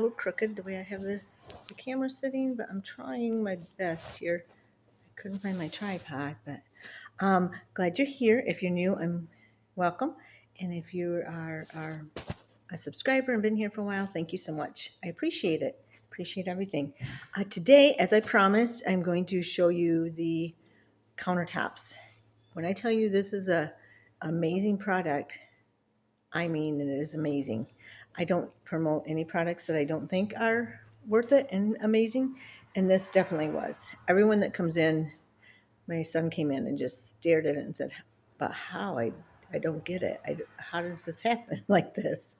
little crooked the way I have the camera sitting, but I'm trying my best here. I couldn't find my tripod, but glad you're here. If you're new, I'm welcome. And if you are a subscriber and been here for a while, thank you so much. I appreciate it. Appreciate everything. Today, as I promised, I'm going to show you the countertops. When I tell you this is a amazing product, I mean it is amazing. I don't promote any products that I don't think are worth it and amazing, and this definitely was. Everyone that comes in, my son came in and just stared at it and said, "But how? I don't get it. How does this happen like this?"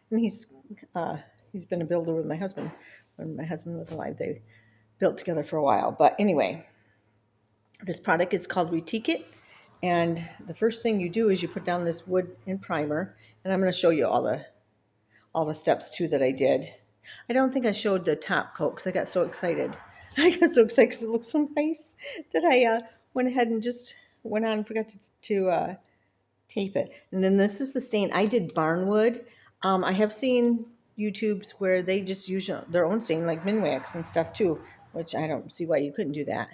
And he's been a builder with my husband. When my husband was alive, they built together for a while. But anyway, this product is called Retique. And the first thing you do is you put down this wood and primer, and I'm going to show you all the steps too that I did. I don't think I showed the top coat because I got so excited. I got so excited because it looks so nice that I went ahead and just went on and forgot to tape it. And then this is the stain. I did barnwood. I have seen YouTubes where they just use their own stain, like Minwax and stuff too, which I don't see why you couldn't do that.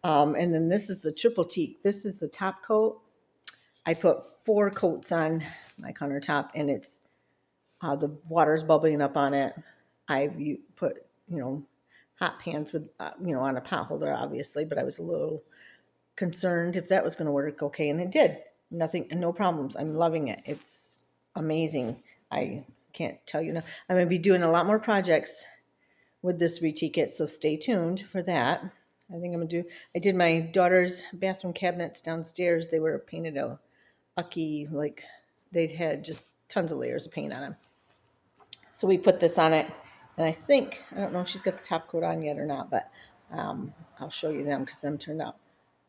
And then this is the triple teak. This is the top coat. I put 4 coats on my countertop, and it's the water's bubbling up on it. I put hot pans with on a pot holder, obviously, but I was a little concerned if that was going to work okay, and it did. No problems. I'm loving it. It's amazing. I can't tell you enough. I'm going to be doing a lot more projects with this Retique it, so stay tuned for that. I think I did my daughter's bathroom cabinets downstairs. They were painted a ucky, like they'd had just tons of layers of paint on them. So we put this on it, and I don't know if she's got the top coat on yet or not, but I'll show you them because them turned out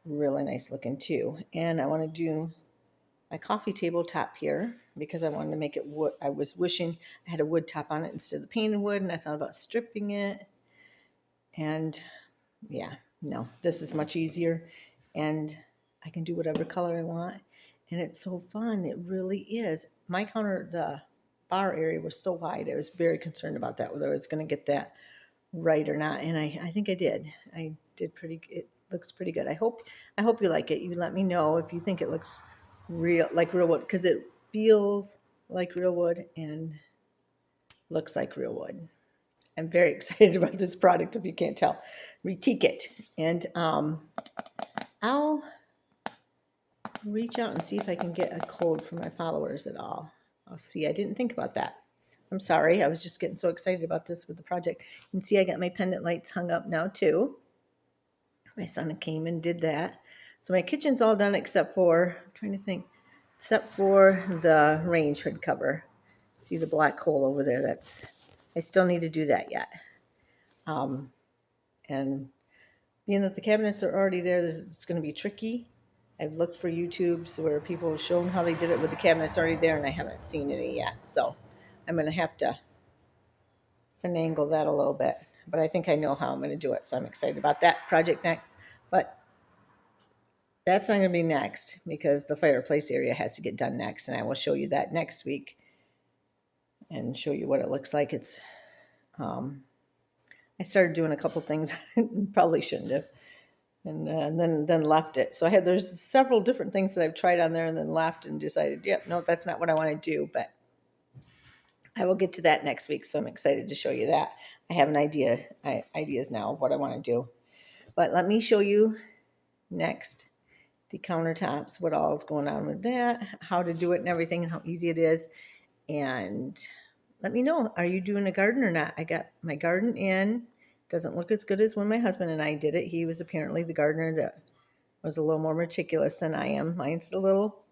really nice looking too. And I want to do my coffee table top here because I wanted to make it wood. I was wishing I had a wood top on it instead of the painted wood, and I thought about stripping it. And yeah, no, this is much easier, and I can do whatever color I want, and it's so fun. It really is. The bar area was so wide. I was very concerned about that, whether I was going to get that right or not, and I think I did. I did pretty. It looks pretty good. I hope you like it. You let me know if you think it looks like real wood, because it feels like real wood and looks like real wood. I'm very excited about this product, if you can't tell. Retique it. And I'll reach out and see if I can get a code for my followers at all. I'll see. I didn't think about that. I'm sorry. I was just getting so excited about this with the project. You can see I got my pendant lights hung up now too. My son came and did that. So my kitchen's all done except for the range hood cover. See the black hole over there? I still need to do that yet. And being that the cabinets are already there, it's going to be tricky. I've looked for YouTubes where people have shown how they did it with the cabinets already there, and I haven't seen any yet. So I'm going to have to finagle that a little bit. But I think I know how I'm going to do it, so I'm excited about that project next. But that's not going to be next because the fireplace area has to get done next, and I will show you that next week and show you what it looks like. It's I started doing a couple things probably shouldn't have, and then left it. So there's several different things that I've tried on there and then left and decided, no, that's not what I want to do. But I will get to that next week, so I'm excited to show you that. I have ideas now of what I want to do. But let me show you next the countertops, what all is going on with that, how to do it and everything, and how easy it is. And let me know, are you doing a garden or not? I got my garden in. Doesn't look as good as when my husband and I did it. He was apparently the gardener that was a little more meticulous than I am. Mine's a little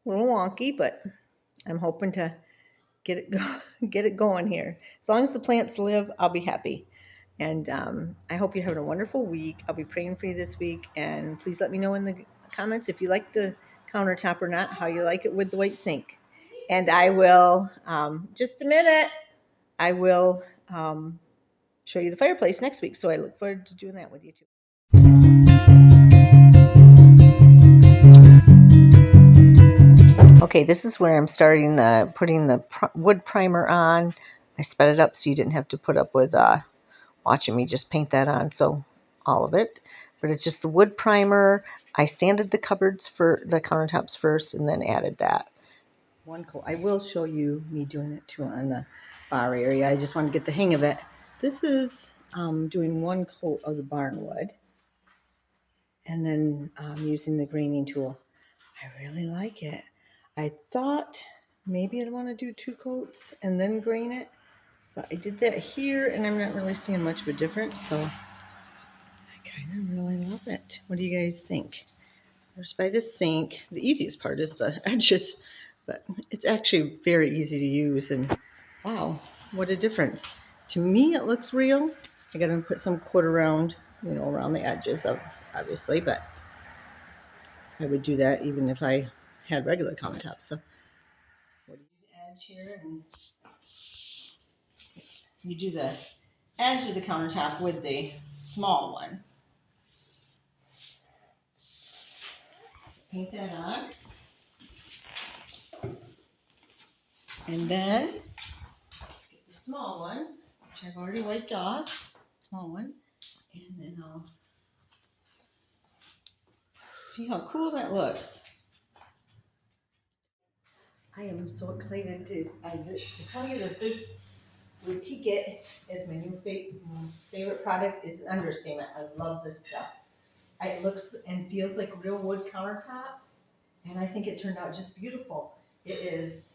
wonky, but I'm hoping to get it going here. As long as the plants live, I'll be happy. And I hope you're having a wonderful week. I'll be praying for you this week. And please let me know in the comments if you like the countertop or not, how you like it with the white sink. And I will, just a minute, I will show you the fireplace next week. So I look forward to doing that with you too. Okay, this is where I'm starting putting the wood primer on. I sped it up so you didn't have to put up with watching me just paint that on, so all of it. But it's just the wood primer. I sanded the cupboards for the countertops first and then added that. One coat. I will show you me doing it too on the bar area. I just want to get the hang of it. This is doing one coat of the barnwood and then using the graining tool. I really like it. I thought maybe I'd want to do 2 coats and then grain it, but I did that here and I'm not really seeing much of a difference, so I kind of really love it. What do you guys think? There's by the sink. The easiest part is the edges, but it's actually very easy to use, and wow, what a difference. To me, it looks real. I gotta put some cord around, around the edges of, obviously, but I would do that even if I had regular countertops. So what do you edge here? And you do the edge of the countertop with the small one. Paint that on. And then get the small one, which I've already wiped off, small one, and then I'll see how cool that looks. I am so excited to tell you that this Wood Ticket is my new favorite product. Is an understatement. I love this stuff. It looks and feels like real wood countertop, and I think it turned out just beautiful. It's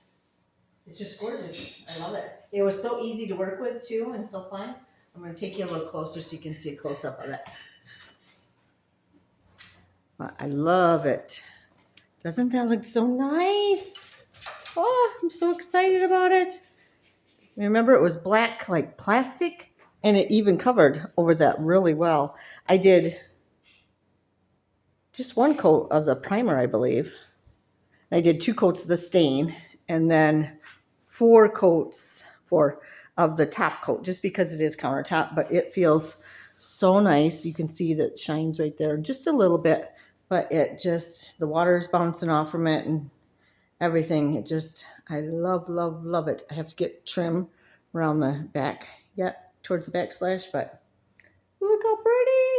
just gorgeous. I love it. It was so easy to work with too, and so fun. I'm going to take you a little closer so you can see a close up of it. But I love it. Doesn't that look so nice? Oh, I'm so excited about it. Remember, it was black like plastic, and it even covered over that really well. I did just 1 coat of the primer, I believe. I did 2 coats of the stain, and then 4 coats of the top coat, just because it is countertop, but it feels so nice. You can see that it shines right there just a little bit, but the water is bouncing off from it and everything. I love, love, love it. I have to get trim around the back, towards the backsplash, but look how pretty.